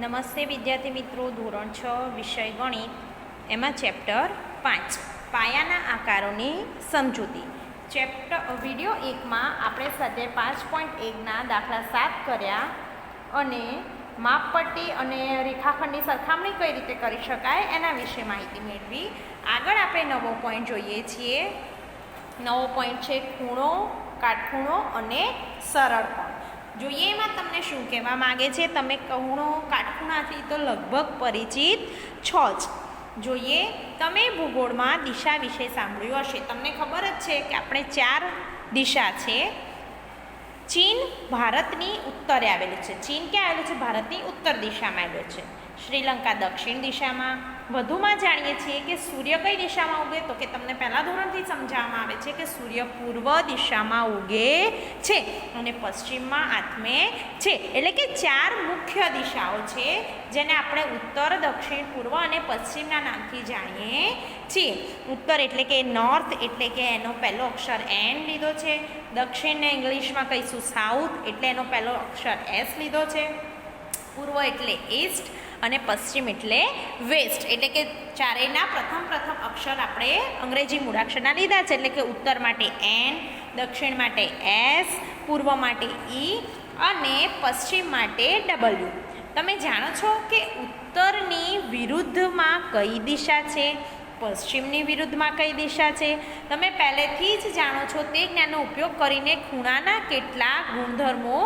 નમસ્તે વિદ્યાર્થી મિત્રો, ધોરણ 6 વિષય ગણિત, એમાં ચેપ્ટર 5 પાયાના આકારોની સમજૂતી. વિડીયો 1માં આપણે સ્વાધ્યાય 5.1ના દાખલા 7 કર્યા અને માપપટ્ટી અને રેખાખંડની સરખામણી કઈ રીતે કરી શકાય એના વિશે માહિતી મેળવી. આગળ આપણે નવો પોઈન્ટ જોઈએ છીએ. નવો પોઈન્ટ છે ખૂણો, કાટખૂણો અને સરળ કોણ. જોઈએ એમાં તમને શું કહેવા માગે છે. તમે ખૂણો કાટખૂણાથી તો લગભગ પરિચિત છો જ. જોઈએ, તમે ભૂગોળમાં દિશા વિશે સાંભળ્યું હશે. તમને ખબર જ છે કે આપણે 4 દિશા છે. ચીન ભારતની ઉત્તરે આવેલું છે. ચીન ક્યાં આવેલું છે? ભારતની ઉત્તર દિશામાં આવેલું છે. શ્રીલંકા દક્ષિણ દિશામાં. વધુમાં જાણીએ છીએ કે સૂર્ય કઈ દિશામાં ઉગે, તો કે તમને પહેલા ધોરણથી સમજાવવામાં આવે છે કે સૂર્ય પૂર્વ દિશામાં ઉગે છે અને પશ્ચિમમાં આથમે છે. એટલે કે 4 મુખ્ય દિશાઓ છે જેને આપણે ઉત્તર, દક્ષિણ, પૂર્વ અને પશ્ચિમના નામથી જાણીએ છીએ. ઉત્તર એટલે કે નોર્થ, એટલે કે એનો પહેલો અક્ષર એન લીધો છે. દક્ષિણને ઇંગ્લિશમાં કહીશું સાઉથ, એટલે એનો પહેલો અક્ષર એસ લીધો છે. પૂર્વ એટલે ઈસ્ટ અને પશ્ચિમ એટલે વેસ્ટ. એટલે કે ચારેયના પ્રથમ અક્ષર આપણે અંગ્રેજી મૂળાક્ષરના લીધા છે. એટલે કે ઉત્તર માટે એન, દક્ષિણ માટે એસ, પૂર્વ માટે ઈ અને પશ્ચિમ માટે ડબલ્યુ. તમે જાણો છો કે ઉત્તરની વિરુદ્ધમાં કઈ દિશા છે, પશ્ચિમની વિરુદ્ધમાં કઈ દિશા છે? તમે પહેલેથી જ જાણો છો. તે જ્ઞાનનો ઉપયોગ કરીને ખૂણાના કેટલાક ગુણધર્મો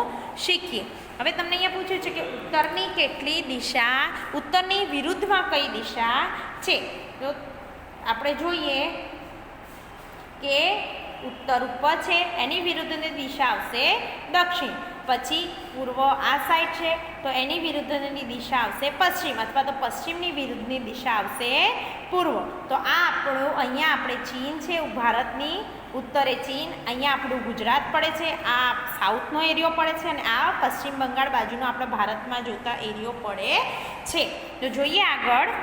શીખીએ. હવે તમને અહીંયા પૂછ્યું છે કે ઉત્તરની કેટલી દિશા, ઉત્તરની વિરુદ્ધમાં કઈ દિશા છે? તો આપણે જોઈએ કે ઉત્તર ઉપર છે, એની વિરુદ્ધની દિશા આવશે દક્ષિણ. પછી પૂર્વ આ સાઈડ છે તો એની વિરુદ્ધની દિશા આવશે પશ્ચિમ, અથવા તો પશ્ચિમની વિરુદ્ધની દિશા આવશે પૂર્વ. તો આ આપણું અહીંયા આપણે ચીન છે, ભારતની ઉત્તરે ચીન, અહીંયા આપણું ગુજરાત પડે છે, આ સાઉથનો એરિયો પડે છે અને આ પશ્ચિમ બંગાળ બાજુનો આપણે ભારતમાં જોતા એરિયો પડે છે. તો જોઈએ આગળ.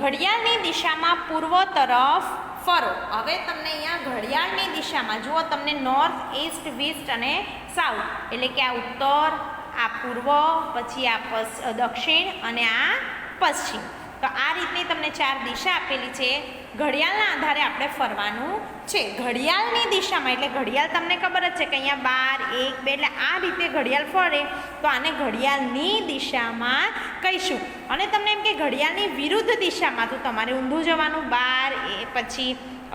ઘડિયાળની દિશામાં પૂર્વ તરફ ફરો. હવે તમને અહીંયા ઘડિયાળની દિશામાં જુઓ, તમને નોર્થ, ઈસ્ટ, વેસ્ટ અને સાઉથ, એટલે કે આ ઉત્તર, આ પૂર્વ, પછી આ દક્ષિણ અને આ પશ્ચિમ. તો આ રીતની તમને 4 દિશા આપેલી છે. ઘડિયાળના આધારે આપણે ફરવાનું છે. ઘડિયાળની દિશામાં એટલે ઘડિયાળ તમને ખબર જ છે કે અહીંયા 12, 1, 2 એટલે આ રીતે ઘડિયાળ ફરે તો આને ઘડિયાળની દિશામાં કહીશું. અને તમને એમ કે ઘડિયાળની વિરુદ્ધ દિશામાં તો તમારે ઊંધું જવાનું. 12, પછી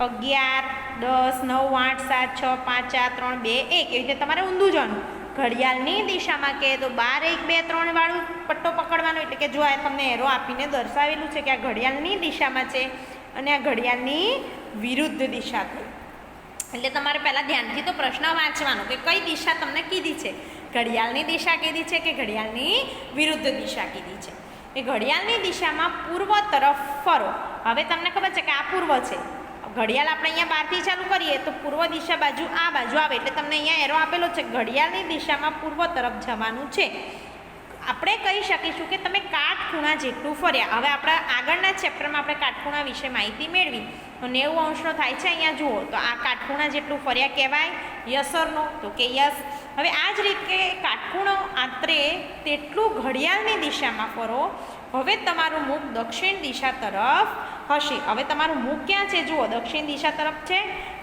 11, 10, 9, 8, 7, 6, 5, 4, 3, 2, 1 એવી રીતે તમારે ઊંધું જવાનું. ઘડિયાળની દિશામાં કહે તો 12, 1, 2, 3 વાળું પટ્ટો પકડવાનો. એટલે કે જો આ તમને એરો આપીને દર્શાવેલું છે કે આ ઘડિયાળની દિશામાં છે અને આ ઘડિયાળની વિરુદ્ધ દિશા થઈ. એટલે તમારે પહેલાં ધ્યાનથી તો પ્રશ્ન વાંચવાનો કે કઈ દિશા તમને કીધી છે. ઘડિયાળની દિશા કીધી છે કે ઘડિયાળની વિરુદ્ધ દિશા કીધી છે. એ ઘડિયાળની દિશામાં પૂર્વ તરફ ફરો. હવે તમને ખબર છે કે આ પૂર્વ છે. ઘડિયાળ આપણે અહીંયા 12થી ચાલુ કરીએ તો પૂર્વ દિશા બાજુ આ બાજુ આવે. એટલે તમને અહીંયા એરો આપેલો છે. ઘડિયાળની દિશામાં પૂર્વ તરફ જવાનું છે. આપણે કહી શકીશું કે તમે કાટખૂણા જેટલું ફર્યા. હવે આપણા આગળના ચેપ્ટરમાં આપણે કાટખૂણા વિશે માહિતી મેળવી. તો 90 અંશનો થાય છે અહીંયા જુઓ. તો આ કાટખૂણા જેટલું ફર્યા કહેવાય? યસ ઓર નો? તો કે યસ. હવે આ જ રીતે કાટખૂણો આંતરે તેટલું ઘડિયાળની દિશામાં ફરો. હવે તમારું મુખ દક્ષિણ દિશા તરફ હશે. હવે તમારું મુખ ક્યાં છે? જુઓ, દક્ષિણ દિશા તરફ છે.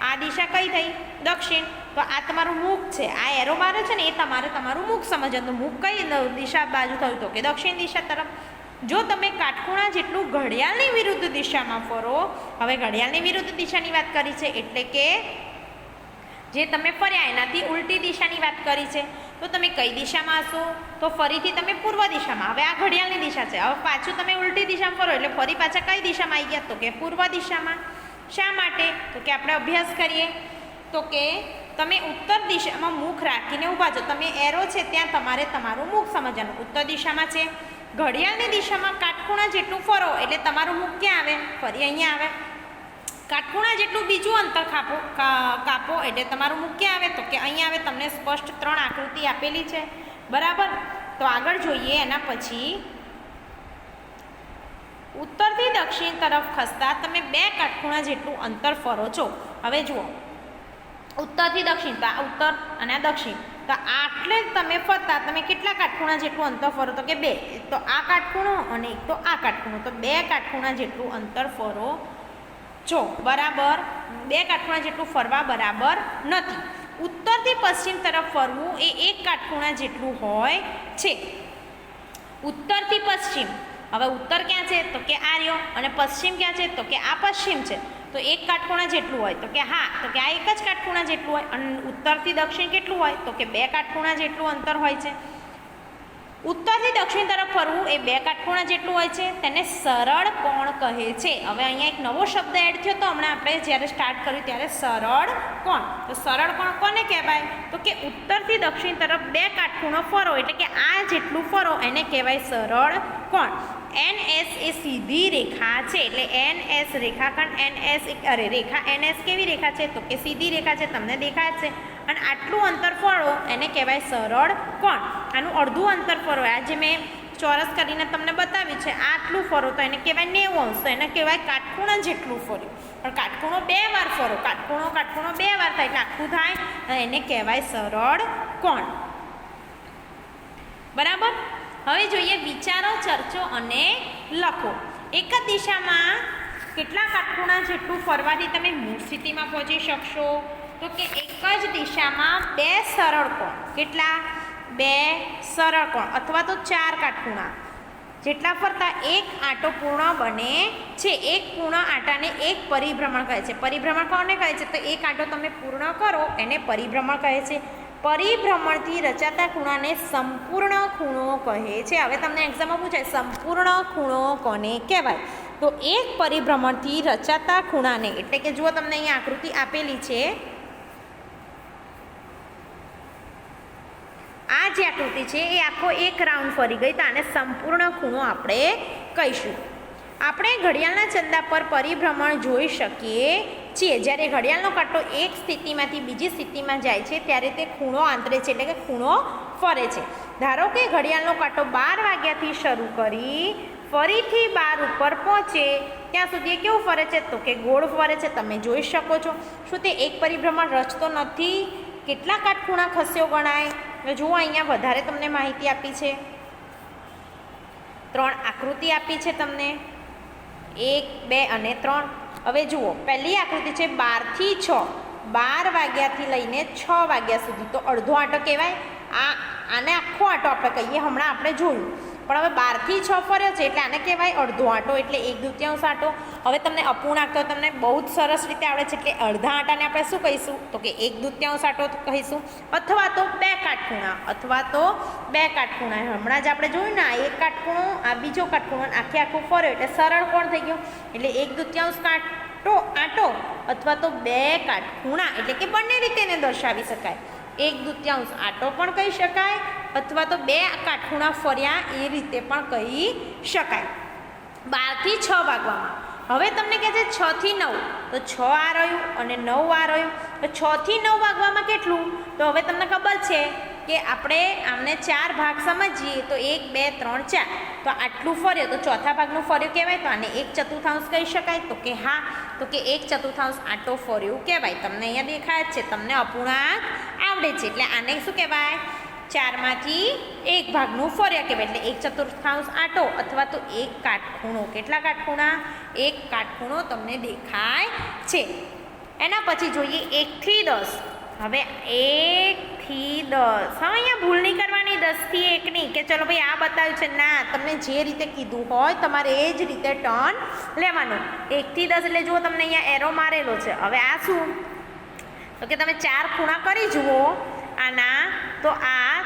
આ દિશા કઈ થઈ? દક્ષિણ. તો આ તમારું મુખ છે. આ એરો મારે છે ને એ તમારે તમારું મુખ સમજવાનું. મુખ કઈ દિશા બાજુ થયું? તો કે દક્ષિણ દિશા તરફ. જો તમે કાટખૂણા જેટલું ઘડિયાળની વિરુદ્ધ દિશામાં ફરો. હવે ઘડિયાળની વિરુદ્ધ દિશાની વાત કરી છે એટલે કે જે તમે ફર્યા એનાથી ઉલટી દિશાની વાત કરી છે. તો તમે કઈ દિશામાં હશો? તો ફરીથી તમે પૂર્વ દિશામાં. હવે આ ઘડિયાળની દિશા છે. હવે પાછું તમે ઉલટી દિશામાં ફરો એટલે ફરી પાછા કઈ દિશામાં આવી ગયા? તો કે પૂર્વ દિશામાં. શા માટે? તો કે આપણે અભ્યાસ કરીએ. તો કે તમે ઉત્તર દિશામાં મુખ રાખીને ઊભા છો. તમે એરો છે ત્યાં તમારે તમારું મુખ સમજવાનું. ઉત્તર દિશામાં છે. ઘડિયાળની દિશામાં કાટખૂણા જેટલું ફરો એટલે તમારું મુખ ક્યાં આવે? ફરી અહીંયા આવે. કાટખૂણા જેટલું બીજું અંતર કાપો એટલે તમારું મુખ ક્યાં આવે? તો કે અહીંયા આવે. તમને સ્પષ્ટ 3 આકૃતિ આપેલી છે, બરાબર? તો આગળ જોઈએ. એના પછી ઉત્તરથી દક્ષિણ તરફ ખસતા તમે 2 કાટખૂણા જેટલું અંતર ફરો છો. હવે જુઓ, ઉત્તરથી દક્ષિણ, તો આ ઉત્તર અને આ દક્ષિણ. તો આટલે તમે ફરતા તમે કેટલા કાટખૂણા જેટલું અંતર ફરો તો કે 2, તો આ કાટખૂણો અને એક તો આ કાટખૂણો, તો 2 કાટખૂણા જેટલું અંતર ફરો છો, બરાબર. 2 કાટખૂણા જેટલું ફરવા બરાબર નથી. ઉત્તરથી પશ્ચિમ તરફ ફરવું એ 1 કાટખૂણા જેટલું હોય છે. ઉત્તરથી પશ્ચિમ, હવે ઉત્તર ક્યાં છે તો કે આ રહ્યો, અને પશ્ચિમ ક્યાં છે તો કે આ પશ્ચિમ છે, તો 1 કાટખૂણા જેટલું હોય તો કે હા, તો કે આ 1 જ કાટખૂણા જેટલું હોય. અને ઉત્તરથી દક્ષિણ કેટલું હોય તો કે 2 કાટખૂણા જેટલું અંતર હોય છે. ઉત્તરથી દક્ષિણ તરફ ફરવું એ 2 કાટખૂણા જેટલું હોય છે, તેને સરળ કોણ કહે છે. હવે અહીંયા એક નવો શબ્દ એડ થયો તો હમણાં આપણે જ્યારે સ્ટાર્ટ કર્યું ત્યારે સરળ કોણ. તો સરળ કોણ કોને કહેવાય તો કે ઉત્તરથી દક્ષિણ તરફ 2 કાટખૂણો ફરો એટલે કે આ જેટલું ફરો એને કહેવાય સરળ કોણ. NS એ સીધી રેખા છે, એટલે NS રેખાખંડ રેખા NS કેવી રેખા છે તો કે સીધી રેખા છે, તમને દેખાય છે. અને આટલું અંતર ફરો એને કહેવાય સરળ કોણ. આનું અડધું અંતર ફરો, આ જે મેં ચોરસ કરીને તમને બતાવ્યું છે, આટલું ફરો તો એને કહેવાય 90 અંશ, તો એને કહેવાય કાટખૂણા જેટલું ફર્યું. પણ કાટખૂણો 2 વાર ફરો, કાટખૂણો 2 વાર થાય એટલે આખું થાય, અને એને કહેવાય સરળ કોણ, બરાબર. હવે જોઈએ વિચારો, ચર્ચો અને લખો. એક જ દિશામાં કેટલા કાટખૂણા જેટલું ફરવાથી તમે મૂળ સ્થિતિમાં પહોંચી શકશો તો કે એક જ દિશામાં 2 સરળ કોણ. કેટલા? 2 સરળ કોણ અથવા તો 4 કાટખૂણા જેટલા ફરતા એક આંટો પૂર્ણ બને છે. એક પૂર્ણ આંટાને એક પરિભ્રમણ કહે છે. પરિભ્રમણ કોને કહે છે તો એક આંટો તમે પૂર્ણ કરો એને પરિભ્રમણ કહે છે. પરિભ્રમણથી રચાતા ખૂણાને સંપૂર્ણ ખૂણો કહે છે. હવે તમને એક્ઝામમાં પૂછાય સંપૂર્ણ ખૂણો કોને કહેવાય તો એક પરિભ્રમણથી રચાતા ખૂણાને, એટલે કે જુઓ તમને અહીંયા આકૃતિ આપેલી છે, આ જે આકૃતિ છે એ આખો એક રાઉન્ડ ફરી ગઈ તો આને સંપૂર્ણ ખૂણો આપણે કહીશું. આપણે ઘડિયાળના ચંદા પર પરિભ્રમણ જોઈ શકીએ છીએ. જ્યારે ઘડિયાળનો કાંટો એક સ્થિતિમાંથી બીજી સ્થિતિમાં જાય છે ત્યારે તે ખૂણો આંતરે છે, એટલે કે ખૂણો ફરે છે. ધારો કે ઘડિયાળનો કાંટો 12 વાગ્યાથી શરૂ કરી ફરીથી 12 ઉપર પહોંચે ત્યાં સુધી કેવું ફરે છે તો કે ગોળ ફરે છે. તમે જોઈ શકો છો. શું તે એક પરિભ્રમણ રચતો નથી? કેટલા કાટખૂણા ખસ્યો ગણાય? જુઓ અહીંયા વધારે તમને માહિતી આપી છે, 3 આકૃતિ આપી છે તમને, 1, 2 અને 3. હવે જુઓ પહેલી આકૃતિ છે 12 થી 6, 12 વાગ્યાથી લઈને 6 વાગ્યા સુધી, તો અડધો આંટો કહેવાય. આને આખો આંટો આપણે કહીએ, હમણાં આપણે જોયું. પણ હવે 12 થી 6 ફર્યો છે એટલે આને કહેવાય અડધો આંટો, એટલે 1/2 આંટો. હવે તમને અપૂર્ણાંક તો તમને બહુ જ સરસ રીતે આવડે છે, એટલે અડધા આંટાને આપણે શું કહીશું તો કે 1/2 આંટો કહીશું, અથવા તો 2 કાટખૂણા, અથવા તો 2 કાટખૂણા. હમણાં જ આપણે જોયું ને, આ એક કાટખૂણો, આ બીજો કાટખૂણો, આખું ફર્યો એટલે સરળ કોણ થઈ ગયું, એટલે 1/2 આંટો અથવા તો 2 કાટખૂણા, એટલે કે બંને રીતે એને દર્શાવી શકાય. 1/2 આંટો પણ કહી શકાય અથવા તો 2 કાટખૂણા ફર્યા એ રીતે પણ કહી શકાય. 12 થી 6 વાગવામાં. હવે તમને કહે છે 6 થી 9, તો 6 આ રહ્યું અને 9 આ રહ્યું, તો 6 થી 9 વાગવામાં કેટલું? તો હવે તમને ખબર છે કે આપણે આમને 4 ભાગ સમજીએ તો 1, 2, 3, 4, તો આટલું ફર્યો તો ચોથા ભાગનું ફર્યું કહેવાય, તો આને 1/4 કહી શકાય. તો કે હા, તો કે 1/4 આંટો ફર્યું કહેવાય. તમને અહીંયા દેખાય જ છે, તમને અપૂર્ણાંક આવડે છે, એટલે આને શું કહેવાય? 4માંથી 1 ભાગનું ફર્યા કહેવાય, એટલે 1/4 આંટો અથવા તો 1 કાટખૂણો. કેટલા કાટખૂણા? 1 કાટખૂણો તમને દેખાય છે. એના પછી જોઈએ 1 થી 10. હવે 1 થી 10, હા અહીંયા ભૂલ નહીં કરવાની 10 થી 1 ની, કે ચલો ભાઈ આ બતાવ્યું છે, ના, તમને જે રીતે કીધું હોય તમારે એ જ રીતે ટર્ન લેવાનું. 1 થી 10 એટલે જુઓ તમને અહીંયા એરો મારેલો છે. હવે આ શું તો કે તમે 4 ખૂણા કરી જુઓ આના, તો આ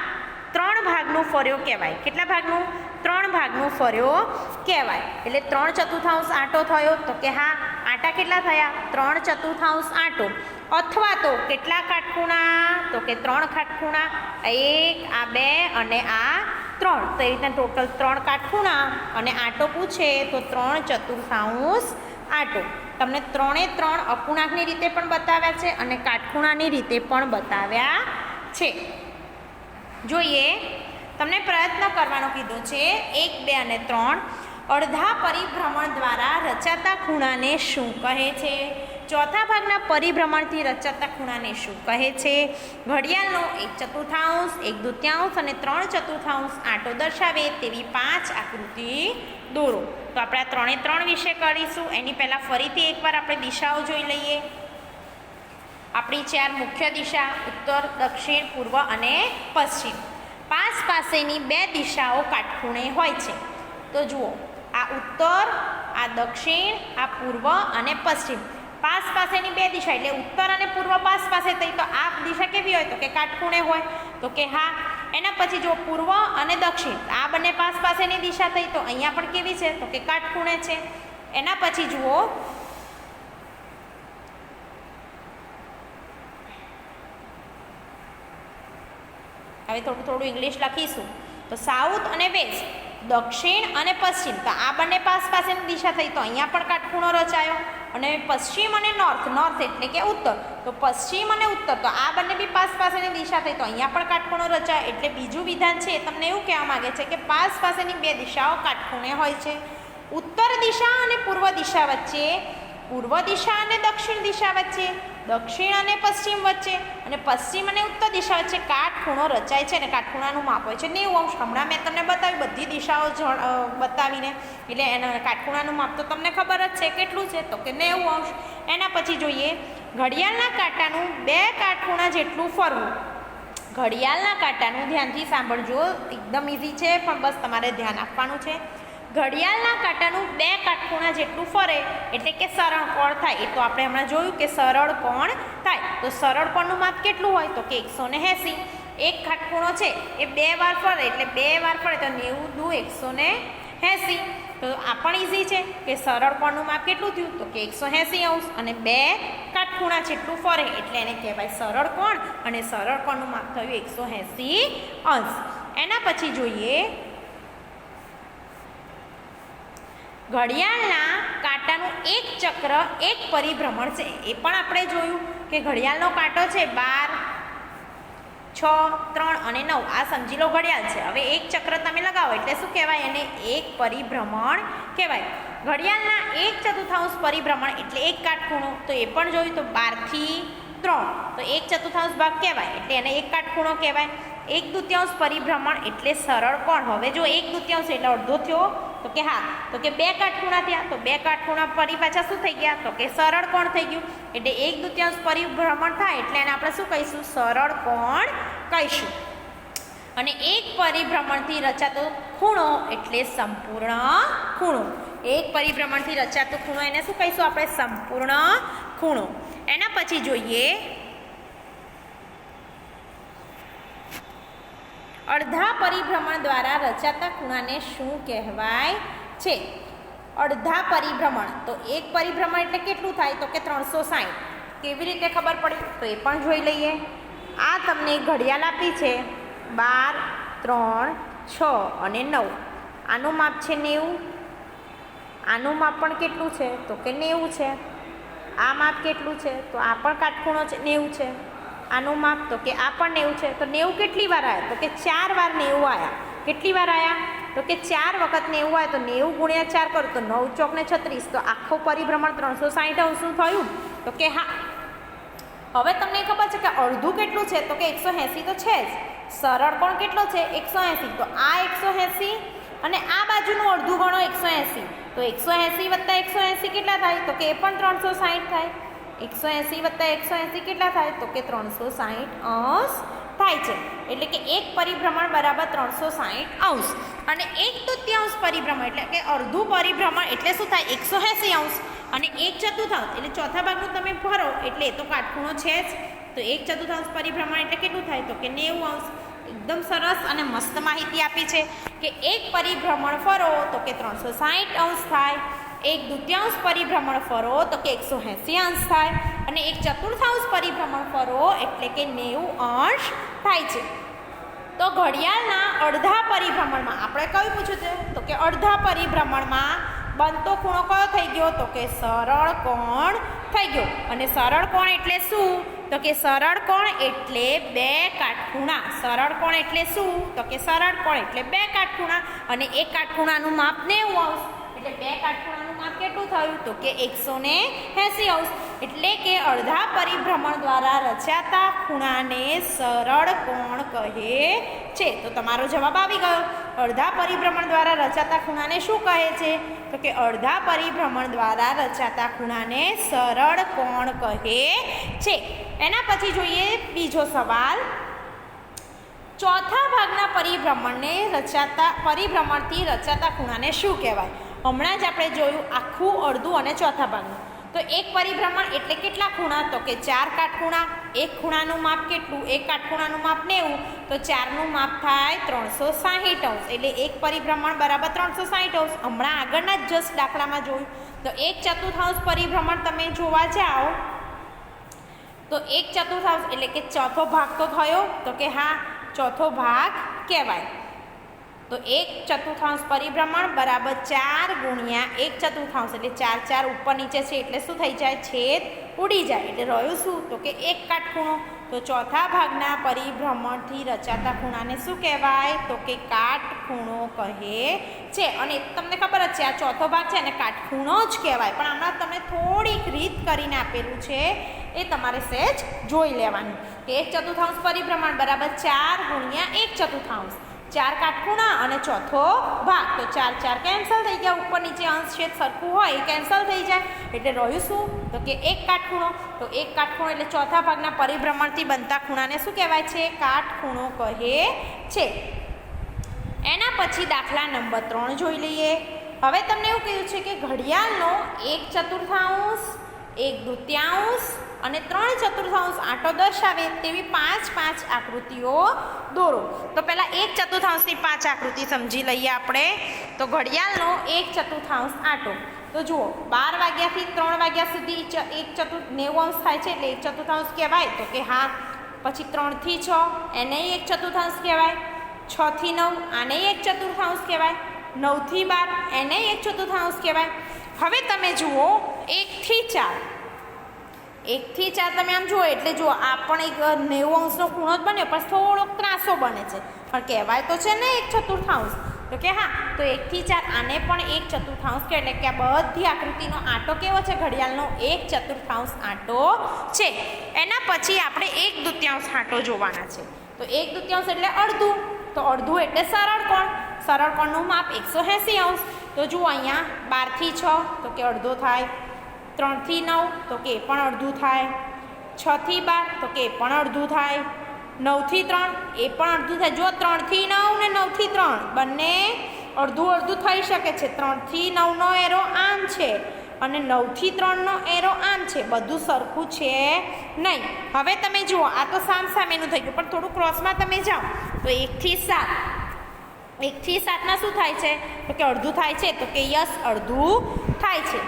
3 ભાગનું ફર્યો કહેવાય. કેટલા ભાગનું? 3 ભાગનું ફર્યો કહેવાય. એટલે 3/4 આંટો થયો, તો કે હા, આંટા કેટલા થયા? 3/4 આંટો. અથવા તો કેટલા કાટખૂણા? તો કે 3 કાટખૂણા, 1, આ 2 અને આ 3, તો એ રીતના ટોટલ 3 કાટખૂણા. અને આંટો પૂછે તો 3/4 આંટો. તમને 3 અપૂર્ણાંકની રીતે પણ બતાવ્યા છે અને કાટખૂણાની રીતે પણ બતાવ્યા છે. જોઈએ, તમને પ્રયત્ન કરવાનો કીધો છે. 1, 2 અને 3 અડધા પરિભ્રમણ દ્વારા રચાતા ખૂણાને શું કહે છે? ચોથા ભાગના પરિભ્રમણથી રચાતા ખૂણાને શું કહે છે? ઘડિયાળનો 1/4, 1/2 અને 3/4 આંટો દર્શાવે તેવી 5 આકૃતિ દોરો. તો આપણે આ 3 એ 3 વિશે કરીશું. એની પહેલાં ફરીથી એકવાર આપણે દિશાઓ જોઈ લઈએ. આપણી 4 મુખ્ય દિશા ઉત્તર, દક્ષિણ, પૂર્વ અને પશ્ચિમ. પાસ પાસેની 2 દિશાઓ કાટખૂણે હોય છે. તો જુઓ, આ ઉત્તર, આ દક્ષિણ, આ પૂર્વ અને પશ્ચિમ. પાસ પાસેની 2 દિશા એટલે ઉત્તર અને પૂર્વ પાસ પાસે થઈ, તો આ દિશા કેવી હોય? તો કે કાટખૂણે હોય. તો કે હા. એના પછી જો પૂર્વ અને દક્ષિણ, આ બંને પાસ પાસેની દિશા થઈ, તો અહીંયા પણ કેવી છે? તો કે કાટખૂણે છે. એના પછી જુઓ, હવે થોડું ઇંગ્લિશ લખીશું. તો સાઉથ અને વેસ્ટ, દક્ષિણ અને પશ્ચિમ, તો આ બંને પાસ પાસેની દિશા થઈ, તો અહીંયા પણ કાટખૂણો રચાયો. અને પશ્ચિમ અને નોર્થ, નોર્થ એટલે કે ઉત્તર, તો પશ્ચિમ અને ઉત્તર, તો આ બંને બી પાસ પાસેની દિશા થઈ, તો અહીંયા પણ કાટખૂણો રચાયો. એટલે બીજું વિધાન છે એ તમને એવું કહેવા માગે છે કે પાસ પાસેની 2 દિશાઓ કાટખૂણે હોય છે. ઉત્તર દિશા અને પૂર્વ દિશા વચ્ચે, પૂર્વ દિશા અને દક્ષિણ દિશા વચ્ચે, દક્ષિણ અને પશ્ચિમ વચ્ચે અને પશ્ચિમ અને ઉત્તર દિશા વચ્ચે કાટખૂણો રચાય છે. અને કાટખૂણાનું માપ હોય છે 90°. હમણાં મેં તમને બતાવ્યું બધી દિશાઓ બતાવીને, એટલે એના કાટખૂણાનું માપ તો તમને ખબર જ છે કેટલું છે? તો કે 90°. એના પછી જોઈએ, ઘડિયાળના કાંટાનું 2 કાટખૂણા જેટલું ફરવું. ઘડિયાળના કાંટાનું, ધ્યાનથી સાંભળજો, એકદમ ઇઝી છે પણ બસ તમારે ધ્યાન આપવાનું છે. ઘડિયાળના કાંટાનું 2 કાટખૂણા જેટલું ફરે એટલે કે સરળ કોણ થાય. એ તો આપણે હમણાં જોયું કે સરળ કોણ થાય. તો સરળ કોણનું માપ કેટલું હોય? તો કે 180. એક કાટખૂણો છે એ 2 વાર ફરે એટલે 2 વાર ફરે તો 90 દુ 180. તો આ પણ ઇઝી છે કે સરળ કોણનું માપ કેટલું થયું? તો કે 180°. અને 2 કાટખૂણા જેટલું ફરે એટલે એને કહેવાય સરળ કોણ. અને સરળ કોણનું માપ થયું 180°. એના પછી જોઈએ, ઘડિયાળના કાંટાનું 1 ચક્ર 1 પરિભ્રમણ છે. એ પણ આપણે જોયું કે ઘડિયાળનો કાંટો છે 12, 6, 3 અને 9. આ સમજી લો ઘડિયાળ છે. હવે 1 ચક્ર તમે લગાવો એટલે શું કહેવાય? એને 1 પરિભ્રમણ કહેવાય. ઘડિયાળના 1/4 પરિભ્રમણ એટલે 1 કાટખૂણો. તો એ પણ જોયું. તો 12 થી 3, તો 1/4 ભાગ કહેવાય એટલે એને 1 કાટખૂણો કહેવાય. 1/2 પરિભ્રમણ એટલે સરળ કોણ. હવે જો 1/2 એટલે અડધો થયો, તો કે હા, તો કે 2 કાટખૂણા થયા. તો 2 કાટખૂણા ફરી પાછા શું થઈ ગયા? તો કે સરળ કોણ થઈ ગયું. એટલે 1/2 પરિભ્રમણ થાય એટલે એને આપણે શું કહીશું? સરળ કોણ કહીશું. અને 1 પરિભ્રમણથી રચાતો ખૂણો એટલે સંપૂર્ણ ખૂણો. 1 પરિભ્રમણથી રચાતો ખૂણો એને શું કહીશું આપણે? સંપૂર્ણ ખૂણો. એના પછી જોઈએ, અડધા પરિભ્રમણ દ્વારા રચાતા ખૂણાને શું કહેવાય છે? અડધા પરિભ્રમણ, તો 1 પરિભ્રમણ એટલે કેટલું થાય? તો કે 360. કેવી રીતે ખબર પડી? તો એ પણ જોઈ લઈએ. આ તમને ઘડિયાળ આપી છે 12, 3, 6 અને 9. આનું માપ છે 90. આનું માપ પણ કેટલું છે? તો કે 90 છે. આ માપ કેટલું છે? તો આ પણ કાટખૂણો છે 90 છે. આનું માપ તો કે આ પણ 90 છે. તો 90 કેટલી વાર આવ્યા? તો કે 4 વાર 90 આવ્યા. કેટલી વાર આવ્યા? તો કે 4 વખત 90 આવ્યા. તો 90 × 4 કરો તો 9 ચોક ને 36. તો આખું પરિભ્રમણ 360°નું થયું. તો કે હા. હવે તમને ખબર છે કે અડધું કેટલું છે? તો કે 180 તો છે જ. સરળ કોણ કેટલો છે? 180. તો આ 180 અને આ બાજુનું અડધું ગણો 180. તો 180 + 180 કેટલા થાય? તો કે એ પણ 360 થાય. 180 + 180 કેટલા થાય? તો કે 360° થાય છે. એટલે કે 1 પરિભ્રમણ બરાબર 360°. અને 1/2 પરિભ્રમણ એટલે કે અડધું પરિભ્રમણ એટલે શું થાય? 180°. અને 1/4 એટલે ચોથા ભાગનું તમે ભરો એટલે એ તો કાટખૂણો છે જ. તો 1/4 પરિભ્રમણ એટલે કેટલું થાય? તો કે 90°. એકદમ સરસ અને મસ્ત માહિતી આપી છે કે 1 પરિભ્રમણ ફરો તો કે 360° થાય. 1/2 પરિભ્રમણ ફરો તો કે 180° થાય. અને 1/4 પરિભ્રમણ ફરો એટલે કે 90° થાય છે. તો ઘડિયાળના અડધા પરિભ્રમણમાં આપણે કયું પૂછ્યું છે? તો કે અડધા પરિભ્રમણમાં બનતો ખૂણો કયો થઈ ગયો? તો કે સરળ કોણ થઈ ગયો. અને સરળ કોણ એટલે શું? તો કે સરળ કોણ એટલે 2 કાટખૂણા. સરળ કોણ એટલે શું? તો કે સરળ કોણ એટલે 2 કાટખૂણા. અને એક કાટખૂણાનું માપ 90°. એટલે 2 કાટખૂણાનું કલાકનું માપ કેટલું થયું તો કે 180°. એટલે કે અડધા પરિભ્રમણ દ્વારા રચાતા ખૂણાને સરળ કોણ કહે છે. તો તમારો જવાબ આવી ગયો. અડધા પરિભ્રમણ દ્વારા રચાતા ખૂણાને શું કહે છે તો કે અડધા પરિભ્રમણ દ્વારા રચાતા ખૂણાને સરળ કોણ કહે છે. એના પછી જોઈએ બીજો સવાલ. ચોથા ભાગના પરિભ્રમણથી રચાતા ખૂણાને શું કહેવાય? હમણાં જ આપણે જોયું આખું, અડધું અને ચોથા ભાગનું. તો એક પરિભ્રમણ એટલે કેટલા ખૂણા તો કે 4 કાટખૂણા. એક ખૂણાનું માપ કેટલું? એક કાટખૂણાનું માપ 90, તો 4નું માપ થાય 360°. એટલે એક પરિભ્રમણ બરાબર 360°. હમણાં આગળના જ જસ્ટ દાખલામાં જોયું. તો 1/4 પરિભ્રમણ તમે જોવા જાઓ તો 1/4 એટલે કે ચોથો ભાગ તો થયો તો કે હા, ચોથો ભાગ કહેવાય. તો 1/4 પરિભ્રમણ બરાબર 4 ગુણ્યા 1/4 એટલે 4 4 ઉપર નીચે છે એટલે શું થઈ જાય? છેદ ઉડી જાય. એટલે રહ્યું શું તો કે એક કાટખૂણો. તો ચોથા ભાગના પરિભ્રમણથી રચાતા ખૂણાને શું કહેવાય તો કે કાટખૂણો કહે છે. અને તમને ખબર જ છે આ ચોથો ભાગ છે અને કાટખૂણો જ કહેવાય. પણ હમણાં તમને થોડીક રીત કરીને આપેલું છે, એ તમારે સહેજ જોઈ લેવાનું. કે 1/4 પરિભ્રમણ બરાબર 4 ગુણ્યા 1/4. 4 કાટખૂણા અને ચોથો ભાગ. તો 4 4 કેન્સલ થઈ ગયા. ઉપર નીચે અંશ છેદ સરખું હોય એ કેન્સલ થઈ જાય. એટલે રહ્યું શું તો કે એક કાટખૂણો. તો એક કાટખૂણો એટલે ચોથા ભાગના પરિભ્રમણથી બનતા ખૂણાને શું કહેવાય છે? કાટખૂણો કહે છે. એના પછી દાખલા નંબર 3 જોઈ લઈએ. હવે તમને એવું કહ્યું છે કે ઘડિયાળનો 1/4, 1/2 અને 3/4 આંટો દર્શાવે તેવી 5 આકૃતિઓ દોરો. તો પહેલાં 1/4ની 5 આકૃતિ સમજી લઈએ આપણે. તો ઘડિયાળનો 1/4 આંટો. તો જુઓ 12 વાગ્યાથી 3 વાગ્યા સુધી 90° થાય છે એટલે 1/4 કહેવાય તો કે હા. પછી 3 થી 6 એને 1/4 કહેવાય. 6 થી 9 આને 1/4 કહેવાય. 9 થી 12 એને 1/4 કહેવાય. હવે તમે જુઓ 1 થી 4. 1 થી 4 તમે આમ જુઓ એટલે જુઓ આ પણ એક 90°નો ખૂણો જ બન્યો, પણ થોડોક ત્રાસો બને છે, પણ કહેવાય તો છે ને 1/4. તો કે હા, તો 1 થી 4 આને પણ 1/4 કે એટલે કે આ બધી આકૃતિનો આંટો કેવો છે? ઘડિયાળનો 1/4 આંટો છે. એના પછી આપણે 1/2 આંટો જોવાના છે. તો 1/2 એટલે અડધું. તો અડધું એટલે સરળ કોણ. સરળ કોણનું માપ 180°. તો જુઓ અહીંયા 12 થી 6 તો કે અડધો થાય. 3 થી 9 તો કે પણ અડધું થાય. 6 થી 12 તો કે પણ અડધું થાય. 9 થી 3 એ પણ અડધું થાય. જો 3 થી 9 ને 9 થી 3 બંને અડધું થઈ શકે છે. 3 થી 9નો એરો આમ છે અને 9 થી 3નો એરો આમ છે. બધું સરખું છે નહીં. હવે તમે જુઓ આ તો સામેનું થઈ ગયું, પણ થોડું ક્રોસમાં તમે જાઓ તો 1 થી 7. 1 થી 7ના શું થાય છે તો કે અડધું થાય છે. તો કે યસ, અડધું થાય છે.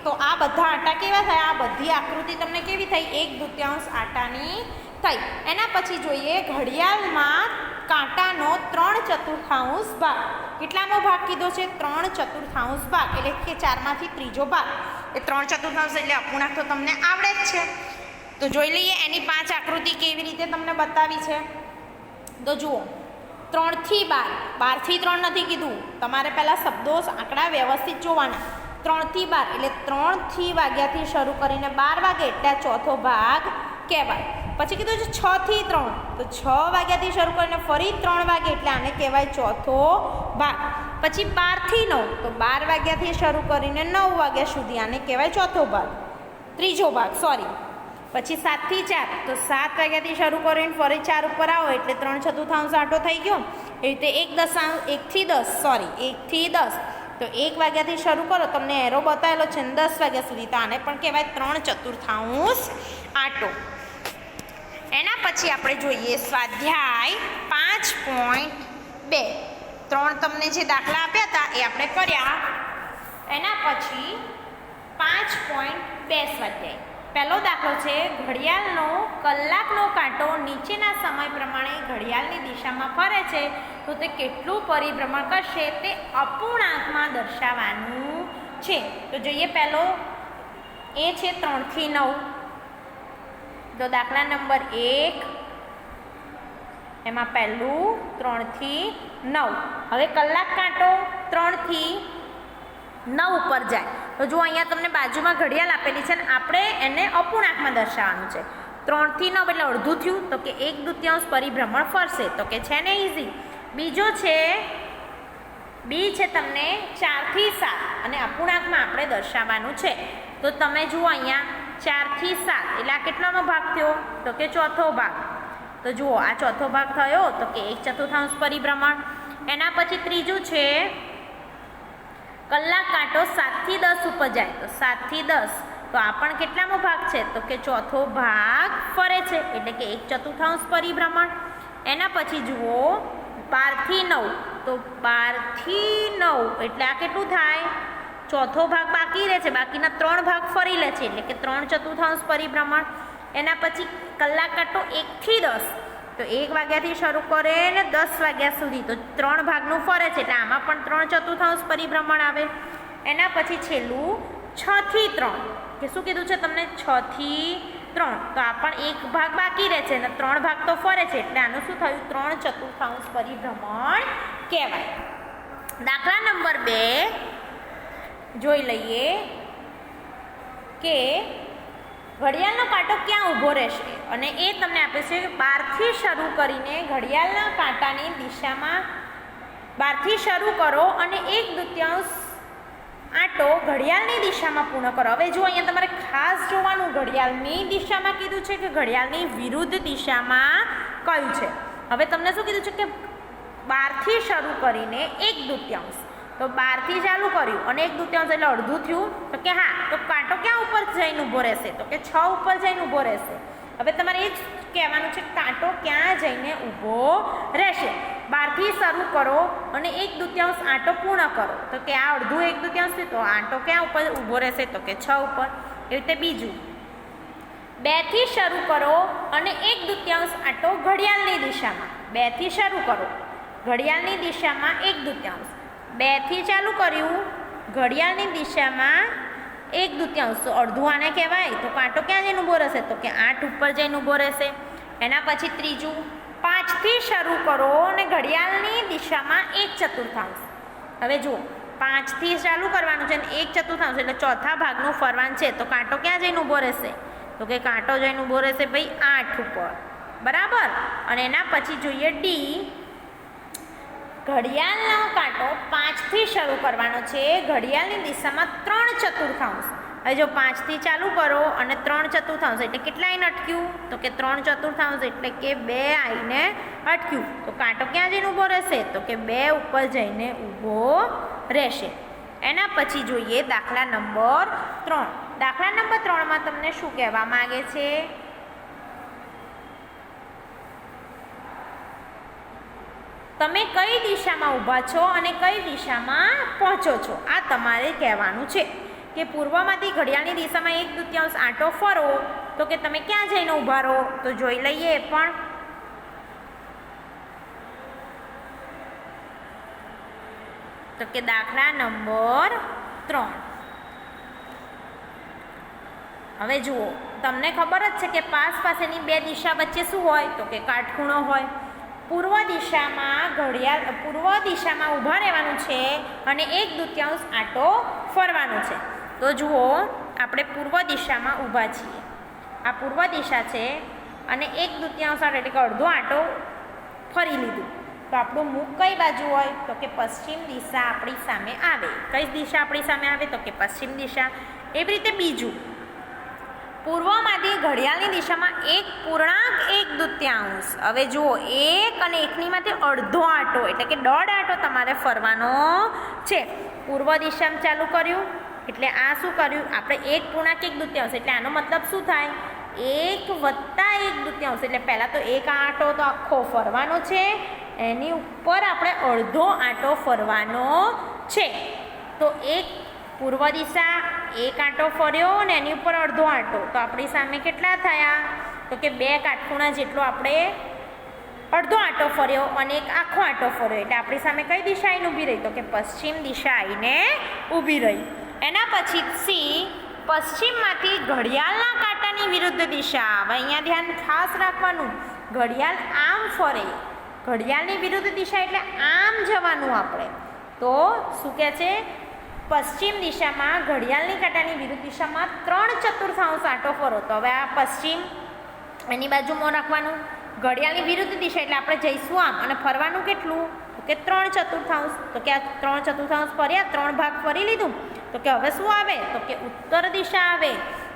તો આ બધા આંટા કેવા થાય? આ બધી આકૃતિ તમને કેવી થઈ? 1/2 આંટાની થઈ. એના પછી જોઈએ ઘડિયાળમાં કાંટાનો 3/4 ભાગ. કેટલામો ભાગ કીધો છે? 3/4 ભાગ. એટલે કે 4માંથી ત્રીજો ભાગ. એ 3/4 એટલે અપૂર્ણાંક તો તમને આવડે જ છે. તો જોઈ લઈએ એની 5 આકૃતિ કેવી રીતે તમને બતાવી છે. તો જુઓ 3 થી 12. 12 થી 3 નથી કીધું, તમારે પહેલાં શબ્દો આંકડા વ્યવસ્થિત જોવાના. 3 થી 12 એટલે 3 થી વાગ્યાથી શરૂ કરીને 12 વાગે એટલે આ ચોથો ભાગ કહેવાય. પછી કીધું છે 6 થી 3 તો 6 વાગ્યાથી શરૂ કરીને ફરી 3 વાગે એટલે આને કહેવાય ચોથો ભાગ. પછી 12 થી 9 તો 12 વાગ્યાથી શરૂ કરીને 9 વાગ્યા સુધી આને કહેવાય ચોથો ભાગ, ત્રીજો ભાગ સોરી. પછી 7 થી 4 તો 7 વાગ્યાથી શરૂ કરીને ફરી 4 ઉપર આવો એટલે 3/4 આંટો થઈ ગયો. એવી રીતે 1 થી 10 તો 1 વાગ્યાથી શરૂ કરો, તમને એરો બતાવેલો છે 10 વાગ્યા સુધી, તો આને પણ કહેવાય 3/4 આંટો. એના પછી આપણે જોઈએ સ્વાધ્યાય 5.2. 3 તમને જે દાખલા આપ્યા હતા એ આપણે કર્યા. એના પછી 5.2 સ્વાધ્યાય. પહેલો દાખલો છે ઘડિયાળનો કલાકનો કાંટો નીચેના સમય પ્રમાણે ઘડિયાળની દિશામાં ફરે છે તો તે કેટલું પરિભ્રમણ કરશે તે અપૂર્ણાંકમાં દર્શાવવાનું છે. તો જોઈએ પહેલો એ છે 3 થી 9. તો દાખલા નંબર 1 એમાં પહેલું 3 થી 9. હવે કલાક કાંટો 3 થી 9 ઉપર જાય. તો જો અહીંયા તમને બાજુમાં ઘડિયાળ આપેલી છે ને આપણે એને અપૂર્ણાંકમાં દર્શાવવાનું છે. 3 થી 9 એટલે અડધું થયું, તો કે 1/2 પરિભ્રમણ ફરશે, તો કે છે ને ઇઝી. બીજો છે બી છે તમને 4 થી 7 અને અપૂર્ણાંકમાં આપણે દર્શાવવાનું છે. તો તમે જુઓ અહીંયા 4 થી 7 એટલે આ કેટલાનો ભાગ થયો? તો કે ચોથો ભાગ. તો જુઓ આ ચોથો ભાગ થયો, તો કે 1/4 પરિભ્રમણ. એના પછી ત્રીજું છે કલાક કાંટો 7 થી 10 ઉપર જાય, તો 7 થી 10 તો આ પણ કેટલામો ભાગ છે? તો કે ચોથો ભાગ ફરે છે, એટલે કે 1/4 પરિભ્રમણ. એના પછી જુઓ 12 થી 9, તો 12 થી 9 એટલે આ કેટલું થાય? ચોથો ભાગ બાકી રહે છે, બાકીના 3 ભાગ ફરી લે છે, એટલે કે 3/4 પરિભ્રમણ. એના પછી કલાક કાંટો 1 થી 10, તો 1 વાગ્યાથી શરૂ કરે ને 10 વાગ્યા સુધી, તો 3 ભાગનું ફરે છે, એટલે આમાં પણ 3/4 પરિભ્રમણ આવે. એના પછી છેલ્લું 6 થી 3, કે શું કીધું છે તમને? 6 થી 3, તો આ પણ 1 ભાગ બાકી રહે છે અને 3 ભાગ તો ફરે છે, એટલે આનું શું થયું? 3/4 પરિભ્રમણ કહેવાય. દાખલા નંબર 2 જોઈ લઈએ કે ઘડિયાળનો કાંટો ક્યાં ઊભો રહેશે, અને એ તમને આપે છે 12થી શરૂ કરીને ઘડિયાળના કાંટાની દિશામાં 12થી શરૂ કરો અને 1/2 આંટો ઘડિયાળની દિશામાં પૂર્ણ કરો. હવે જો અહીંયા તમારે ખાસ જોવાનું, ઘડિયાળની દિશામાં કીધું છે કે ઘડિયાળની વિરુદ્ધ દિશામાં કયું છે. હવે તમને શું કીધું છે કે 12થી શરૂ કરીને 1/2, તો 12થી ચાલુ કર્યું અને 1/2 એટલે અડધું થયું, તો કે હા, તો કાંટો ક્યાં ઉપર જઈને ઊભો રહેશે? તો કે 6 ઉપર જઈને ઊભો રહેશે. હવે તમારે એ જ કહેવાનું છે કાંટો ક્યાં જઈને ઊભો રહેશે. 12થી શરૂ કરો અને 1/2 આંટો પૂર્ણ કરો, તો કે આ અડધું 1/2 થયું, તો આંટો ક્યાં ઉપર ઊભો રહેશે? તો કે 6 ઉપર. એવી રીતે બીજું 2થી શરૂ કરો અને 1/2 આંટો ઘડિયાળની દિશામાં. 2થી શરૂ કરો, ઘડિયાળની દિશામાં 1/2, 2થી ચાલુ કર્યું, ઘડિયાળની દિશામાં 1/2, તો અડધું આને કહેવાય. તો કાંટો ક્યાં જઈને ઊભો રહેશે? તો કે 8 ઉપર જઈને ઊભો રહેશે. એના પછી ત્રીજું 5થી શરૂ કરો અને ઘડિયાળની દિશામાં 1/4. હવે જુઓ 5થી ચાલુ કરવાનું છે અને 1/4 એટલે ચોથા ભાગનું ફરવાનું છે, તો કાંટો ક્યાં જઈને ઊભો રહેશે? તો કે કાંટો જઈને ઊભો રહેશે ભાઈ 8 ઉપર, બરાબર. અને એના પછી જોઈએ ડી, ઘડિયાળનો કાંટો 5થી શરૂ કરવાનો છે, ઘડિયાળની દિશામાં 3/4. હવે જો 5થી ચાલુ કરો અને 3/4 એટલે કેટલા આવીને અટક્યું? તો કે 3/4 એટલે કે 2 આવીને અટક્યું, તો કાંટો ક્યાં જઈને ઊભો રહેશે? તો કે 2 ઉપર જઈને ઊભો રહેશે. એના પછી જોઈએ દાખલા નંબર 3. દાખલા નંબર 3માં તમને શું કહેવા માંગે છે? તમે કઈ દિશામાં ઊભા છો અને કઈ દિશામાં પહોંચો છો, આ તમારે કહેવાનું છે. કે પૂર્વમાંથી ઘડિયાળની દિશામાં 1/2 આંટો ફરો, તો કે તમે ક્યાં જઈને ઊભા રહો? તો જોઈ લઈએ એ પણ. તો કે દાખલા નંબર 3. હવે જુઓ, તમને ખબર જ છે કે પાસેની 2 દિશા વચ્ચે શું હોય? તો કે કાટખૂણો હોય. પૂર્વ દિશામાં ઊભા રહેવાનું છે અને 1/2 આંટો ફરવાનો છે. તો જુઓ, આપણે પૂર્વ દિશામાં ઊભા છીએ, આ પૂર્વ દિશા છે અને 1/2 આંટો એટલે કે અડધો આંટો ફરી લીધું, તો આપણું મુખ કઈ બાજુ હોય? તો કે પશ્ચિમ દિશા આપણી સામે આવે. કઈ દિશા આપણી સામે આવે? તો કે પશ્ચિમ દિશા. એવી રીતે બીજું, પૂર્વમાંથી ઘડિયાળની દિશામાં 1.1/2. હવે જુઓ, 1 અને 1ની માટે અડધો આંટો એટલે કે 1.5 આંટો તમારે ફરવાનો છે. પૂર્વ દિશામાં ચાલુ કર્યું એટલે આ શું કર્યું? આપણે 1.1/2, એટલે આનો મતલબ શું થાય? 1 + 1/2, એટલે પહેલાં તો 1 આંટો તો આખો ફરવાનો છે, એની ઉપર આપણે અડધો આંટો ફરવાનો છે. તો પૂર્વ દિશા 1 આંટો ફર્યો અને એની ઉપર અડધો આંટો, તો આપણી સામે કેટલા થયા? તો કે 2 કાટખૂણા જેટલો આપણે અડધો આંટો ફર્યો અને 1 આખો આંટો ફર્યો, એટલે આપણી સામે કઈ દિશા આવીને ઊભી રહી? તો કે પશ્ચિમ દિશા આવીને ઊભી રહી. એના પછી સી, પશ્ચિમમાંથી ઘડિયાળના કાંટાની વિરુદ્ધ દિશા. હવે અહીંયા ધ્યાન ખાસ રાખવાનું, ઘડિયાળ આમ ફરે, ઘડિયાળની વિરુદ્ધ દિશા એટલે આમ જવાનું આપણે. તો શું કહે છે? પશ્ચિમ દિશામાં ઘડિયાળની કાંટાની વિરુદ્ધ દિશામાં 3/4 આંટો ફરો. તો હવે આ પશ્ચિમ એની બાજુમાં રાખવાનું, ઘડિયાળની વિરુદ્ધ દિશા એટલે આપણે જઈશું આમ અને ફરવાનું કેટલું તો કે 3/4. તો કે આ 3/4 ફર્યા, 3 ભાગ ફરી લીધું. તો કે હવે શું આવે તો કે ઉત્તર દિશા આવે.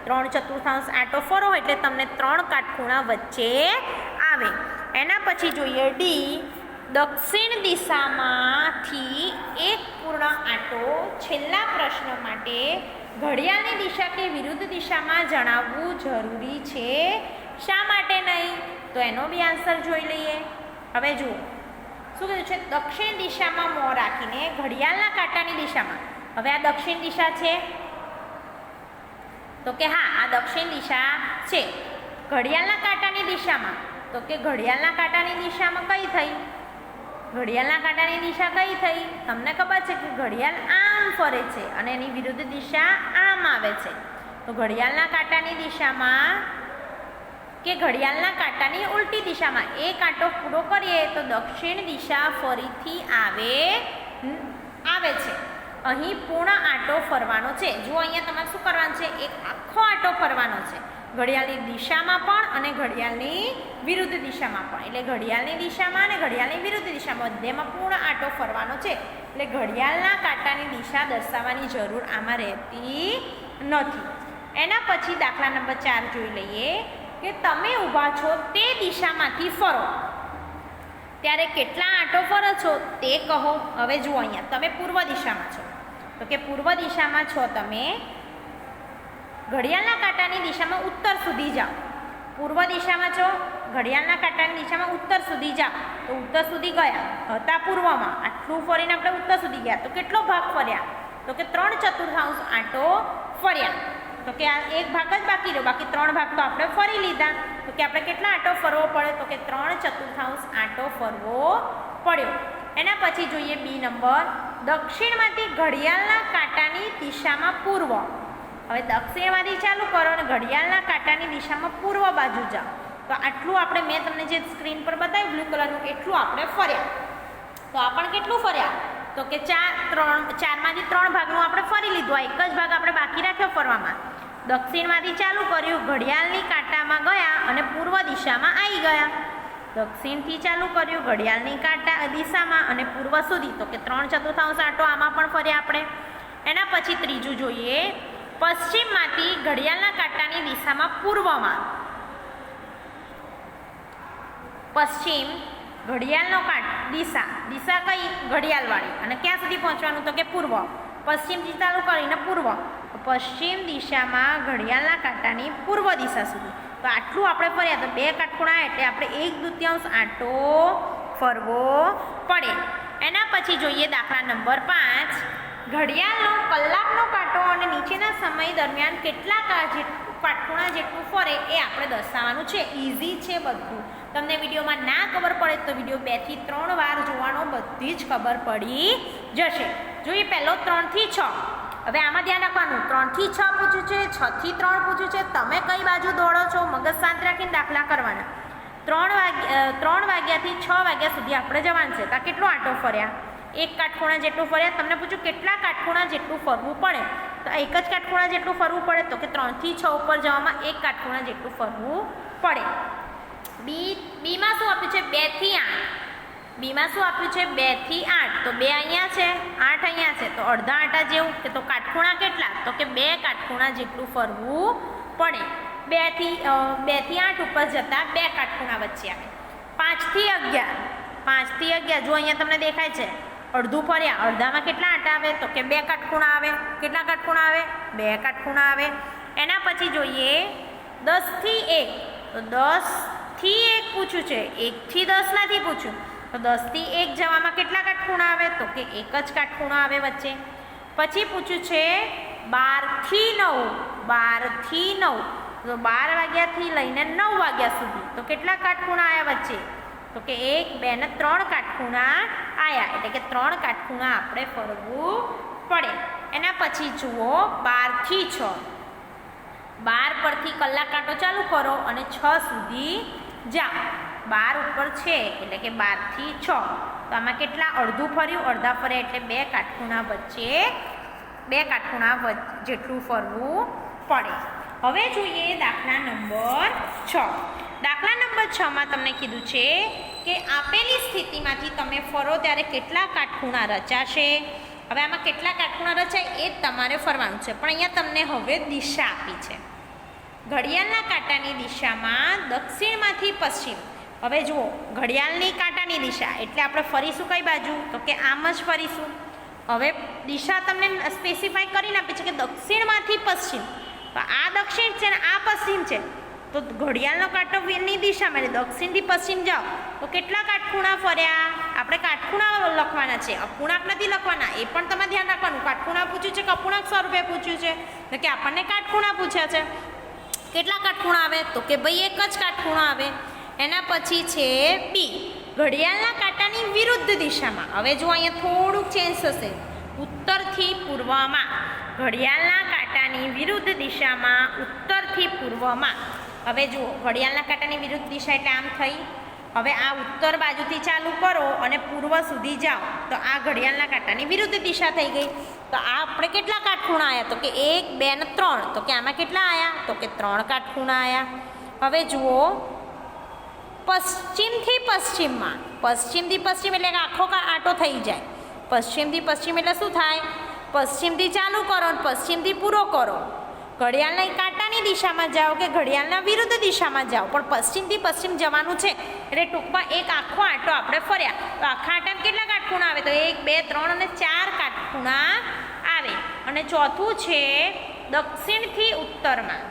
3/4 આંટો ફરો એટલે તમને 3 કાટખૂણા વચ્ચે આવે. એના પછી જોઈએ ડી, દક્ષિણ દિશામાંથી એક પૂર્ણ આંટો. છેલ્લા પ્રશ્ન માટે ઘડિયાળની દિશા કે વિરુદ્ધ દિશામાં જણાવવું જરૂરી છે, શા માટે નહીં? તો એનો બી આન્સર જોઈ લઈએ. હવે જુઓ શું કીધું છે, દક્ષિણ દિશામાં મોં રાખીને ઘડિયાળના કાંટાની દિશામાં. હવે આ દક્ષિણ દિશા છે તો કે હા આ દક્ષિણ દિશા છે. ઘડિયાળના કાંટાની દિશામાં તો કે ઘડિયાળના કાંટાની દિશામાં કઈ થઈ? ઘડિયાળના કાંટાની દિશા કઈ થઈ? તમને ખબર છે કે ઘડિયાળ આમ ફરે છે અને એની વિરુદ્ધ દિશા આમ આવે છે. તો ઘડિયાળના કાંટાની દિશામાં કે ઘડિયાળના કાંટાની ઉલટી દિશામાં એક કાંટો પૂરો કરીએ તો દક્ષિણ દિશા ફરીથી આવે છે. અહીં પૂર્ણ આંટો ફરવાનો છે. જો અહીંયા તમારે શું કરવાનું છે, એક આખો આંટો ફરવાનો છે, ઘડિયાળની દિશામાં પણ અને ઘડિયાળની વિરુદ્ધ દિશામાં પણ. એટલે ઘડિયાળની દિશામાં અને ઘડિયાળની વિરુદ્ધ દિશામાં બધેમાં પૂર્ણ આંટો ફરવાનો છે. એટલે ઘડિયાળના કાંટાની દિશા દર્શાવવાની જરૂર આમાં રહેતી નથી. એના પછી દાખલા નંબર 4 જોઈ લઈએ કે તમે ઊભા છો તે દિશામાંથી ફરો ત્યારે કેટલા આંટો ફરો છો તે કહો. હવે જુઓ અહીંયા તમે પૂર્વ દિશામાં છો તો કે પૂર્વ દિશામાં છો તમે, ઘડિયાળના કાંટાની દિશામાં ઉત્તર સુધી જાઓ. પૂર્વ દિશામાં છો, ઘડિયાળના કાંટાની દિશામાં ઉત્તર સુધી જાઓ. તો ઉત્તર સુધી ગયા હતા પૂર્વમાં, આટલું ફરીને આપણે ઉત્તર સુધી ગયા તો કેટલો ભાગ ફર્યા તો કે 3/4 આંટો ફર્યા. તો કે આ એક ભાગ જ બાકી રહ્યો, બાકી 3 ભાગ તો આપણે ફરી લીધા. તો કે આપણે કેટલા આંટો ફરવો પડે તો કે 3/4 આંટો ફરવો પડ્યો. એના પછી જોઈએ બી નંબર, દક્ષિણમાંથી ઘડિયાળના કાંટાની દિશામાં પૂર્વ. હવે દક્ષિણમાંથી ચાલુ કરો અને ઘડિયાળના કાંટાની દિશામાં પૂર્વ બાજુ જાઓ. તો આટલું આપણે મેં તમને જે સ્ક્રીન પર બતાવ્યું બ્લુ કલરનું એટલું આપણે ફર્યા. તો આ પણ કેટલું ફર્યા તો કે 4માંથી 3 ભાગનું આપણે ફરી લીધું. આ એક જ ભાગ આપણે બાકી રાખ્યો ફરવામાં. દક્ષિણમાંથી ચાલુ કર્યું, ઘડિયાળની કાંટામાં ગયા અને પૂર્વ દિશામાં આવી ગયા. દક્ષિણથી ચાલુ કર્યું, ઘડિયાળની કાંટા દિશામાં અને પૂર્વ સુધી. તો કે 3/4 આંટો આમાં પણ ફર્યા આપણે. એના પછી ત્રીજું જોઈએ, પશ્ચિમમાંથી ઘડિયાળના કાંટાની દિશામાં પૂર્વમાં. પશ્ચિમ ઘડિયાળનો દિશા કઈ? ઘડિયાળવાળી. અને ક્યાં સુધી પહોંચવાનું તો કે પૂર્વ. પશ્ચિમથી ચાલુ કરીને પૂર્વ. પશ્ચિમ દિશામાં ઘડિયાળના કાંટાની પૂર્વ દિશા સુધી. તો આટલું આપણે ફર્યા. તો 2 કાટખૂણા એટલે આપણે 1/2 આંટો ફરવો પડે. એના પછી જોઈએ દાખલા નંબર 5, ઘડિયાળનો કલાકનો કાંટો અને નીચેના સમય દરમિયાન કેટલા કાટખૂણા જેટલું ફરે એ આપણે દર્શાવવાનું છે. ઇઝી છે બધું. તમને વિડીયોમાં ના ખબર પડે તો વિડીયો 2 થી 3 વાર જોવાનો, બધી જ ખબર પડી જશે. જોઈએ પહેલો 3 થી 6. હવે આમાં ધ્યાન રાખવાનું, 3 થી 6 પૂછ્યું છે, 6 થી 3 પૂછ્યું છે. તમે કઈ બાજુ દોડો છો મગજ શાંત રાખીને દાખલા કરવાના. 3 વાગ્યાથી 6 વાગ્યા સુધી આપણે જવાનું છે. તો આ કેટલો આંટો ફર્યા? 1 કાટખૂણા જેટલું ફર્યા. તમને પૂછ્યું કેટલા કાટખૂણા જેટલું ફરવું પડે? તો એક જ કાટખૂણા જેટલું ફરવું પડે. તો કે 3 થી 6 ઉપર જવામાં 1 કાટખૂણા જેટલું ફરવું પડે. બીમાં શું આપ્યું છે? 2 થી 8. બીમાં શું આપ્યું છે? 2 થી 8. તો 2 અહીંયા છે, 8 અહીંયા છે. તો અડધા આંટા જેવું કે તો કાટખૂણા કેટલા? તો કે 2 કાટખૂણા જેટલું ફરવું પડે. 2 થી 8 ઉપર જતા 2 કાટખૂણા વચ્ચે આવે. 5 થી 11. 5 થી 11 જો અહીંયા તમને દેખાય છે અડધું ફર્યા. અડધામાં કેટલા આંટા આવે? તો કે 2 કાટખૂણા આવે. કેટલા કાટખૂણા આવે? 2 કાટખૂણા આવે. એના પછી જોઈએ 10 થી 1. તો 10 થી 1 પૂછ્યું છે, 1 થી 10 નથી પૂછ્યું. તો 10 થી 1 જવામાં કેટલા કાટખૂણા આવે? તો કે 1 જ કાટખૂણો આવે વચ્ચે. પછી પૂછ્યું છે 12 થી 9. 12 થી 9. તો 12 વાગ્યાથી લઈને 9 વાગ્યા સુધી. તો કેટલા કાટખૂણા આવ્યા વચ્ચે? તો કે 1, 2 ને 3 કાટખૂણા આવ્યા. એટલે કે 3 કાટખૂણા આપણે ફરવું પડે. એના પછી જુઓ 12 થી 6. 12 પરથી કલાક કાંટો ચાલુ કરો અને 6 સુધી જાઓ. 12 ઉપર છે એટલે કે 12 થી 6. તો આમાં કેટલા? અડધું ફર્યું, અડધા ફર્યા એટલે 2 કાટખૂણા વચ્ચે 2 કાટખૂણા જેટલું ફરવું પડે. હવે જોઈએ દાખલા નંબર 6. દાખલા નંબર 6માં તમને કીધું છે કે આપેલી સ્થિતિમાંથી તમે ફરો ત્યારે કેટલા કાટખૂણા રચાશે. હવે આમાં કેટલા કાટખૂણા રચાય એ જ તમારે ફરવાનું છે, પણ અહીંયા તમને હવે દિશા આપી છે. ઘડિયાળના કાંટાની દિશામાં દક્ષિણમાંથી પશ્ચિમ. હવે જુઓ, ઘડિયાળની કાંટાની દિશા એટલે આપણે ફરીશું કઈ બાજુ, તો કે આમ જ ફરીશું. હવે દિશા તમને સ્પેસિફાઈ કરીને આપી છે કે દક્ષિણમાંથી પશ્ચિમ, તો આ દક્ષિણ છે ને આ પશ્ચિમ છે, તો ઘડિયાળનો કાંટોની દિશામાં એટલે દક્ષિણથી પશ્ચિમ જાઓ તો કેટલા કાટખૂણા ફર્યા. આપણે કાટખૂણા લખવાના છે, અપૂર્ણાંક નથી લખવાના, એ પણ તમારે ધ્યાન રાખવાનું. કાટખૂણા પૂછ્યું છે કે અપૂર્ણાંક સ્વરૂપે પૂછ્યું છે, તો કે આપણને કાટખૂણા પૂછ્યા છે. કેટલા કાટખૂણા આવે, તો કે ભાઈ એક જ કાટખૂણો આવે. એના પછી છે બી, ઘડિયાળના કાંટાની વિરુદ્ધ દિશામાં. હવે જો અહીંયા થોડુંક ચેન્જ થશે, ઉત્તરથી પૂર્વમાં. ઘડિયાળના કાંટાની વિરુદ્ધ દિશામાં, ઉત્તરથી પૂર્વમાં. હવે જુઓ, ઘડિયાળના કાંટાની વિરુદ્ધ દિશા એટલે આમ થઈ. હવે આ ઉત્તર બાજુથી ચાલુ કરો અને પૂર્વ સુધી જાઓ તો આ ઘડિયાળના કાંટાની વિરુદ્ધ દિશા થઈ ગઈ. તો આ આપણે કેટલા કાટખૂણા આવ્યા, તો કે 1 2 ને 3. તો કે આમાં કેટલા આવ્યા, તો કે 3 કાટખૂણા આવ્યા. હવે જુઓ, પશ્ચિમથી પશ્ચિમમાં. પશ્ચિમથી પશ્ચિમ એટલે આખો આંટો થઈ જાય. પશ્ચિમથી પશ્ચિમ એટલે શું થાય, પશ્ચિમથી ચાલુ કરો અને પશ્ચિમથી પૂરો કરો. ઘડિયાળના કાંટાની દિશામાં જાઓ કે ઘડિયાળના વિરુદ્ધ દિશામાં જાઓ, પણ પશ્ચિમથી પશ્ચિમ જવાનું છે એટલે ટૂંકમાં એક આખો આંટો આપણે ફર્યા. તો આખા આંટામાં કેટલા કાટખૂણા આવે, તો 1 2 3 અને 4 કાટખૂણા આવે. અને ચોથું છે દક્ષિણથી ઉત્તરમાં.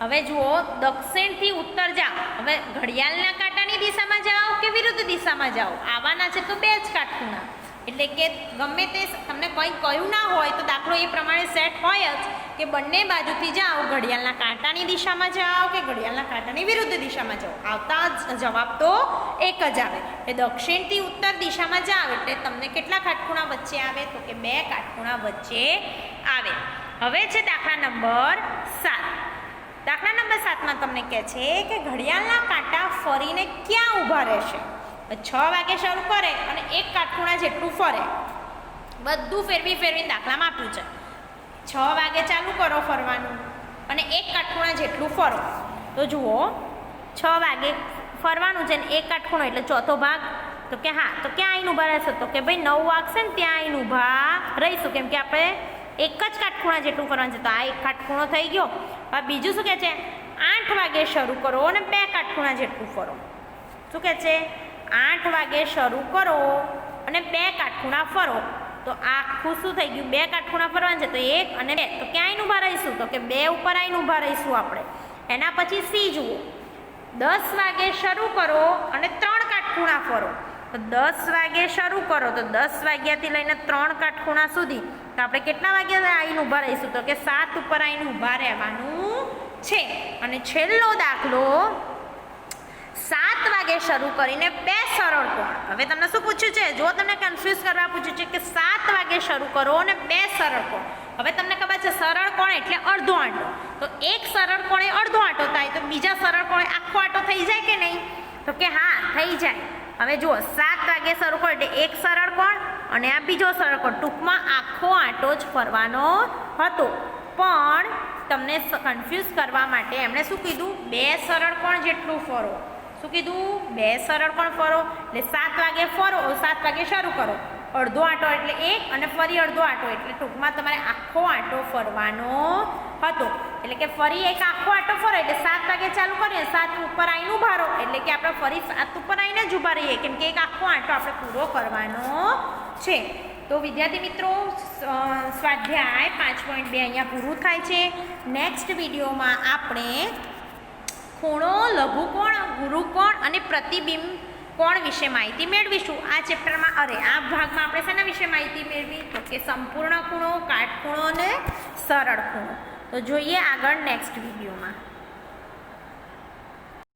હવે જુઓ, દક્ષિણથી ઉત્તર જાઓ. હવે ઘડિયાળના કાંટાની દિશામાં જાઓ કે વિરુદ્ધ દિશામાં જાઓ, આવવાના છે તો 2 જ કાટખૂણા. એટલે કે ગમે તે તમને કંઈ કહ્યું ના હોય તો દાખલો એ પ્રમાણે સેટ હોય જ કે બંને બાજુથી જાઓ, ઘડિયાળના કાંટાની દિશામાં જાઓ કે ઘડિયાળના કાંટાની વિરુદ્ધ દિશામાં જાઓ, આવતા જવાબ તો એક જ આવે. એટલે દક્ષિણથી ઉત્તર દિશામાં જાઓ એટલે તમને કેટલા કાટખૂણા વચ્ચે આવે, તો કે 2 કાટખૂણા વચ્ચે આવે. હવે છે દાખલા નંબર 7. દાખલા નંબર 7માં તમને કહે છે કે ઘડિયાળના કાંટા ફરીને ક્યાં ઊભા રહેશે. 6 વાગે શરૂ કરે અને 1 કાટખૂણા જેટલું ફરે. બધું ફેરવીને દાખલામાં આપ્યું છે. 6 વાગે ચાલુ કરો ફરવાનું અને 1 કાટખૂણા જેટલું ફરો. તો જુઓ, 6 વાગે ફરવાનું છે ને 1 કાટખૂણો એટલે ચોથો ભાગ. તો કે હા, તો ક્યાં આવીને ઊભા રહેશે, તો કે ભાઈ 9 વાગશે ને ત્યાં આવીને ઊભા રહીશું, કેમ કે આપણે 1 જ કાટખૂણા જેટલું ફરવાનું છે. તો આ 1 કાટખૂણો થઈ ગયો. હવે બીજું શું કહે છે, 8 વાગે શરૂ કરો અને 2 કાટખૂણા જેટલું ફરો. શું કહે છે, 8 વાગે શરૂ કરો અને 2 કાટખૂણા ફરો. તો આખું શું થઈ ગયું, 2 કાટખૂણા ફરવાનું છે, તો 1 અને 2. તો ક્યાં આવીને ઊભા રહીશું, તો કે 2 ઉપર આવીને ઊભા રહીશું આપણે. એના પછી સી જુઓ, 10 વાગે શરૂ કરો અને 3 કાટખૂણા ફરો. તો 10 વાગે શરૂ કરો તો 10 વાગ્યાથી લઈને 3 કાટખૂણા સુધી. તો આપણે કેટલા વાગ્યા આવીને ઊભા રહીશું, તો કે 7 ઉપર આવીને ઊભા રહેવાનું છે. અને છેલ્લો દાખલો, 7 વાગે શરૂ કરીને 2 સરળ કોણ. હવે તમને શું પૂછ્યું છે, જો તમને કન્ફ્યુઝ કરવા પૂછ્યું છે કે 7 વાગે શરૂ કરો અને 2 સરળ કોણ. હવે તમને ખબર છે સરળ કોણ એટલે અડધો આંટો. તો એક સરળ કોણે અડધો આંટો થાય તો બીજા સરળ કોણે આખો આંટો થઈ જાય કે નહીં, તો કે હા થઈ જાય. હવે જુઓ, 7 વાગે શરૂ કરો એટલે એક સરળ કોણ અને આ બીજો સરળ કોણ. ટૂંકમાં આખો આંટો જ ફરવાનો હતો, પણ તમને કન્ફ્યુઝ કરવા માટે એમણે શું કીધું, 2 સરળ કોણ જેટલું ફરો. શું કીધું, 2 સરળ કોણ ફરો. એટલે 7 વાગે ફરો, 7 વાગે શરૂ કરો, અડધો આંટો એટલે 1 અને ફરી અડધો આંટો એટલે ટૂંકમાં તમારે આખો આંટો ફરવાનો હતો. એટલે કે ફરી એક આખો આંટો ફરો એટલે 7 વાગે ચાલુ કરીએ, 7 ઉપર આવીને ઊભા રહો એટલે કે આપણે ફરી 7 ઉપર આવીને જ ઊભા રહીએ, કેમ કે એક આખો આંટો આપણે પૂરો કરવાનો છે. તો વિદ્યાર્થી મિત્રો, સ્વાધ્યાય 5.2 અહીંયા પૂરું થાય છે. નેક્સ્ટ વિડીયોમાં આપણે ખૂણો, લઘુકોણ, ગુરુકોણ અને પ્રતિબિંબ કોણ વિશે માહિતી મેળવીશું. આ ચેપ્ટરમાં આ ભાગમાં આપણે શેના વિશે માહિતી મેળવી, તો કે સંપૂર્ણ ખૂણો, કાટખૂણો અને સરળ ખૂણો. તો જોઈએ આગળ નેક્સ્ટ વિડીયોમાં.